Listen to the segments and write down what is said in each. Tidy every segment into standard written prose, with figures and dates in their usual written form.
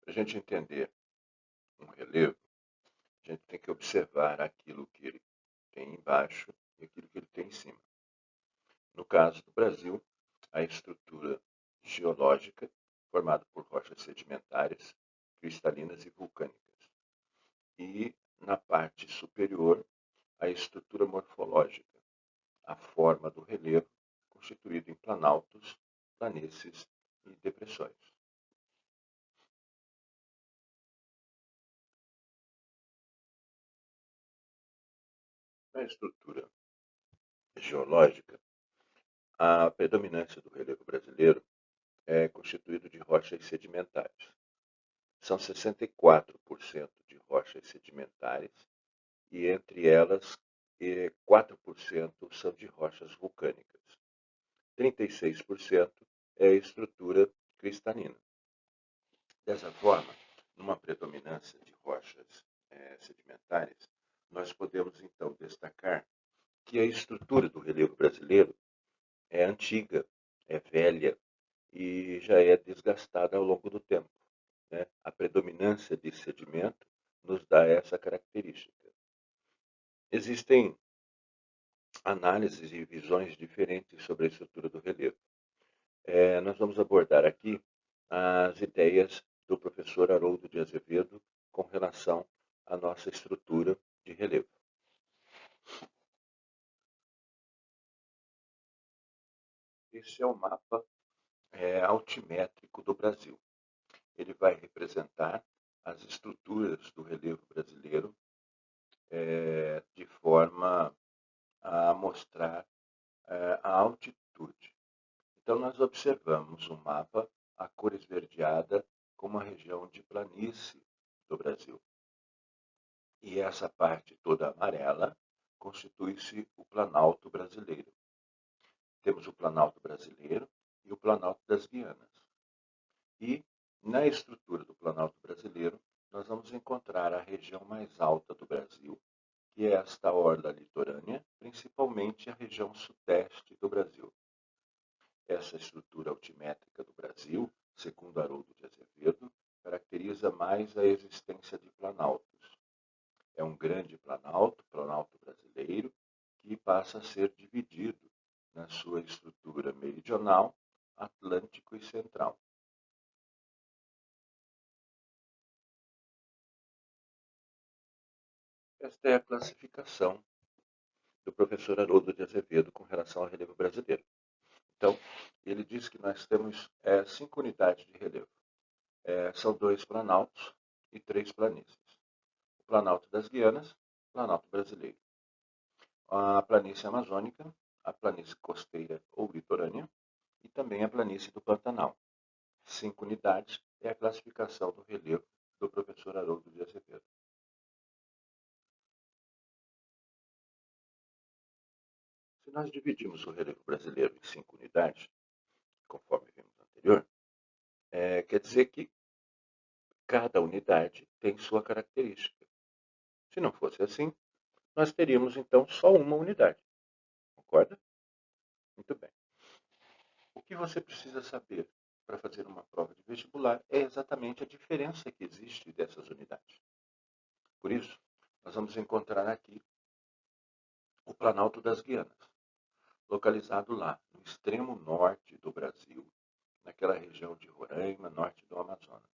Para a gente entender um relevo, a gente tem que observar aquilo que ele tem embaixo e aquilo que ele tem em cima. No caso do Brasil, a estrutura geológica, formada por rochas sedimentares, cristalinas e vulcânicas. E, na parte superior, a estrutura morfológica, a forma do relevo, constituído em planaltos, planícies e depressões. Na estrutura geológica, a predominância do relevo brasileiro é constituído de rochas sedimentares. São 64% de rochas sedimentares e, entre elas, 4% são de rochas vulcânicas. 36% é estrutura cristalina. Dessa forma, numa predominância de rochas sedimentares, nós podemos então destacar que a estrutura do relevo brasileiro é antiga, é velha e já é desgastada ao longo do tempo, né? A predominância de sedimento nos dá essa característica. Existem análises e visões diferentes sobre a estrutura do relevo. Nós vamos abordar aqui as ideias do professor Haroldo de Azevedo com relação à nossa estrutura de relevo. Esse é o mapa altimétrico do Brasil. Ele vai representar as estruturas do relevo brasileiro de forma a mostrar a altitude. Então, nós observamos o mapa, a cor esverdeada, como a região de planície do Brasil. E essa parte toda amarela constitui-se o Planalto brasileiro. Temos o Planalto brasileiro e o Planalto das Guianas. E, na estrutura do Planalto brasileiro, nós vamos encontrar a região mais alta do Brasil, que é esta orla litorânea, principalmente a região sudeste do Brasil. Essa estrutura altimétrica do Brasil, segundo Haroldo de Azevedo, caracteriza mais a existência de planaltos. É um grande planalto, planalto brasileiro, que passa a ser dividido na sua estrutura meridional, atlântico e central. Esta é a classificação do professor Haroldo de Azevedo com relação ao relevo brasileiro. Então, ele diz que nós temos 5 unidades de relevo. São 2 planaltos e 3 planícies. O Planalto das Guianas, Planalto brasileiro. A planície amazônica, a planície costeira ou litorânea e também a planície do Pantanal. 5 unidades é a classificação do relevo do professor Haroldo de Azevedo. Se nós dividimos o relevo brasileiro em 5 unidades, conforme vimos anterior, quer dizer que cada unidade tem sua característica. Se não fosse assim, nós teríamos então só uma unidade. Concorda? Muito bem. O que você precisa saber para fazer uma prova de vestibular é exatamente a diferença que existe dessas unidades. Por isso, nós vamos encontrar aqui o Planalto das Guianas, localizado lá no extremo norte do Brasil, naquela região de Roraima, norte do Amazonas.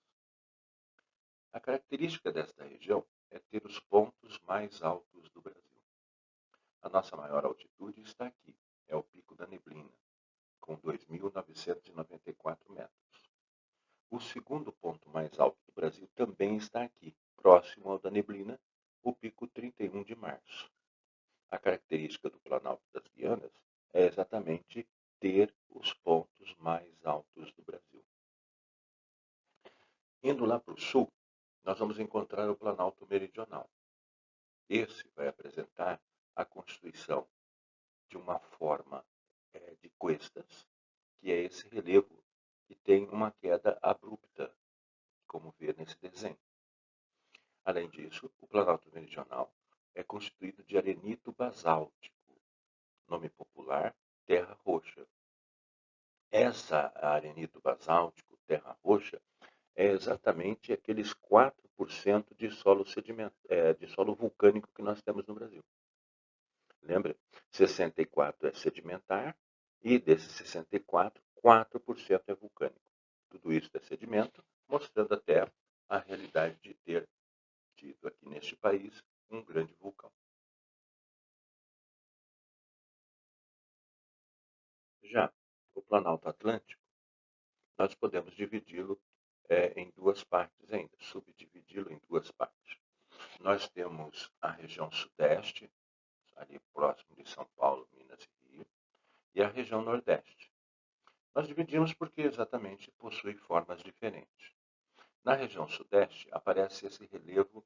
A característica desta região é ter os pontos mais altos do Brasil. A nossa maior altitude está aqui, é o Pico da Neblina, com 2.994 metros. O segundo ponto mais alto do Brasil também está aqui, próximo ao da Neblina, o Pico 31 de Março. A característica do Planalto das Guianas é exatamente ter os pontos mais altos do Brasil. Indo lá para o sul, nós vamos encontrar o Planalto Meridional. Esse vai apresentar a constituição de uma forma de cuestas, que é esse relevo que tem uma queda abrupta, como vê nesse desenho. Além disso, o Planalto Meridional é constituído de arenito basáltico, nome popular, terra roxa. Essa arenito basáltico, terra roxa, é exatamente aqueles 4% de solo de solo vulcânico que nós temos no Brasil. Lembra? 64 é sedimentar e desses 64, 4% é vulcânico. Tudo isso é sedimento, mostrando até a realidade de ter tido aqui neste país um grande vulcão. Já o Planalto Atlântico, nós podemos dividi-lo em duas partes ainda, subdividi-lo em duas partes. Nós temos a região sudeste, ali próximo de São Paulo, Minas e Rio, e a região nordeste. Nós dividimos porque exatamente possui formas diferentes. Na região sudeste aparece esse relevo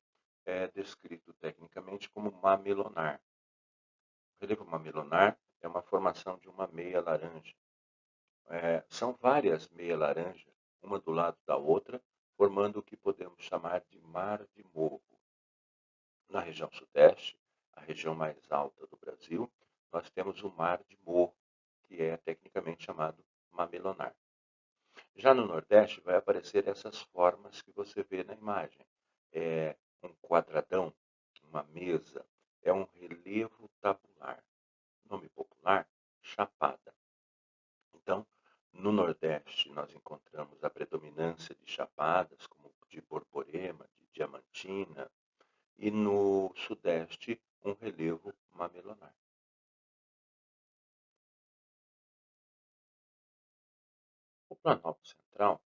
descrito tecnicamente como mamelonar. O relevo mamelonar é uma formação de uma meia laranja. São várias meia laranja, uma do lado da outra, formando o que podemos chamar de mar de morro. Na região sudeste, a região mais alta do Brasil, nós temos o mar de morro, que é tecnicamente chamado mamelonar. Já no nordeste vai aparecer essas formas que você vê na imagem. É um quadradão, uma mesa, é um relevo tabular. Nome popular, chapada. Então, no Nordeste, nós encontramos a predominância de chapadas, como de Borborema, de Diamantina, e no Sudeste, um relevo mamelonar. O Planalto Central,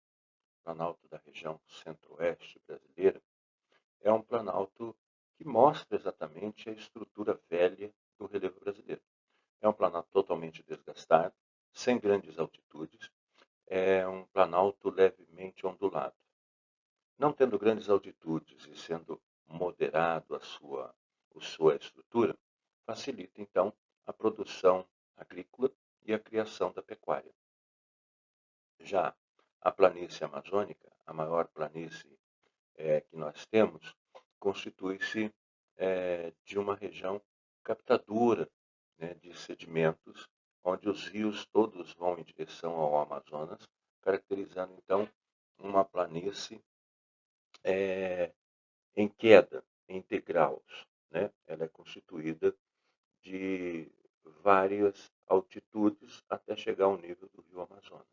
Planalto da região centro-oeste brasileira, é um planalto que mostra exatamente a estrutura velha do relevo brasileiro. É um planalto totalmente desgastado, sem grandes altitudes, é um planalto levemente ondulado. Não tendo grandes altitudes e sendo moderado a sua estrutura, facilita então a produção agrícola e a criação da pecuária. Já a planície amazônica, a maior planície que nós temos, constitui-se de uma região captadora, né, de sedimentos, onde os rios todos vão em direção ao Amazonas, caracterizando então uma planície em queda, em degraus. Né? Ela é constituída de várias altitudes até chegar ao nível do rio Amazonas.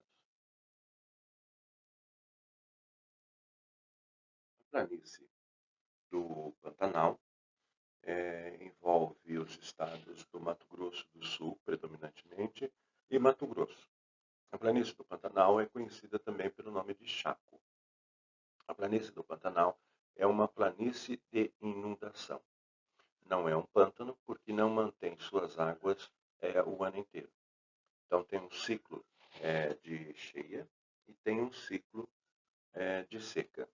A planície do Pantanal envolve os estados do Mato Grosso do Sul, predominantemente, e Mato Grosso. A planície do Pantanal é conhecida também pelo nome de Chaco. A planície do Pantanal é uma planície de inundação. Não é um pântano porque não mantém suas águas o ano inteiro. Então tem um ciclo de cheia e tem um ciclo de seca.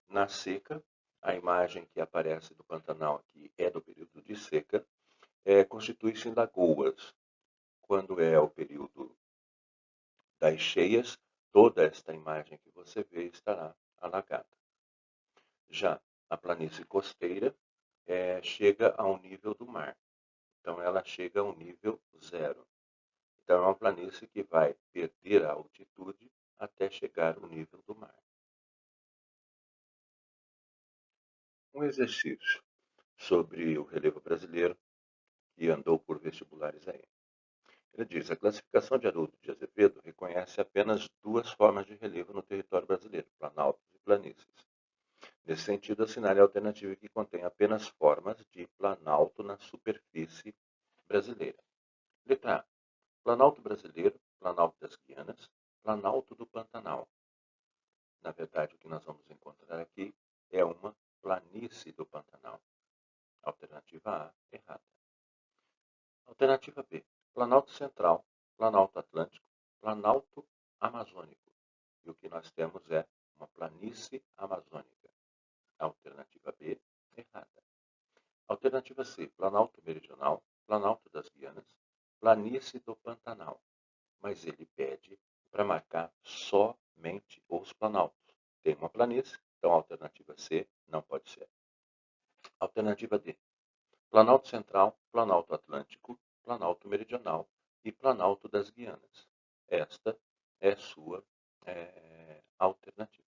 Na seca, a imagem que aparece do Pantanal aqui é do período de seca, constitui-se em lagoas. Quando é o período das cheias, toda esta imagem que você vê estará alagada. Já a planície costeira chega ao nível do mar. Então, ela chega ao nível zero. Então, é uma planície que vai perder a altitude até chegar ao nível do mar. Um exercício sobre o relevo brasileiro que andou por vestibulares aí. Ele diz: a classificação de Haroldo de Azevedo reconhece apenas duas formas de relevo no território brasileiro, planaltos e planícies. Nesse sentido, assinale a alternativa que contém apenas formas de planalto na superfície brasileira. Letra A. Planalto brasileiro, Planalto das Guianas, Planalto do Pantanal. Na verdade, o que nós vamos encontrar aqui é uma planície do Pantanal. Alternativa A, errada. Alternativa B. Planalto Central, Planalto Atlântico, Planalto Amazônico. E o que nós temos é uma planície amazônica. Alternativa B, errada. Alternativa C. Planalto Meridional, Planalto das Guianas, Planície do Pantanal. Mas ele pede para marcar somente os planaltos. Tem uma planície, então a alternativa C não pode ser. Alternativa D. Planalto Central, Planalto Atlântico, Planalto Meridional e Planalto das Guianas. Esta é sua alternativa.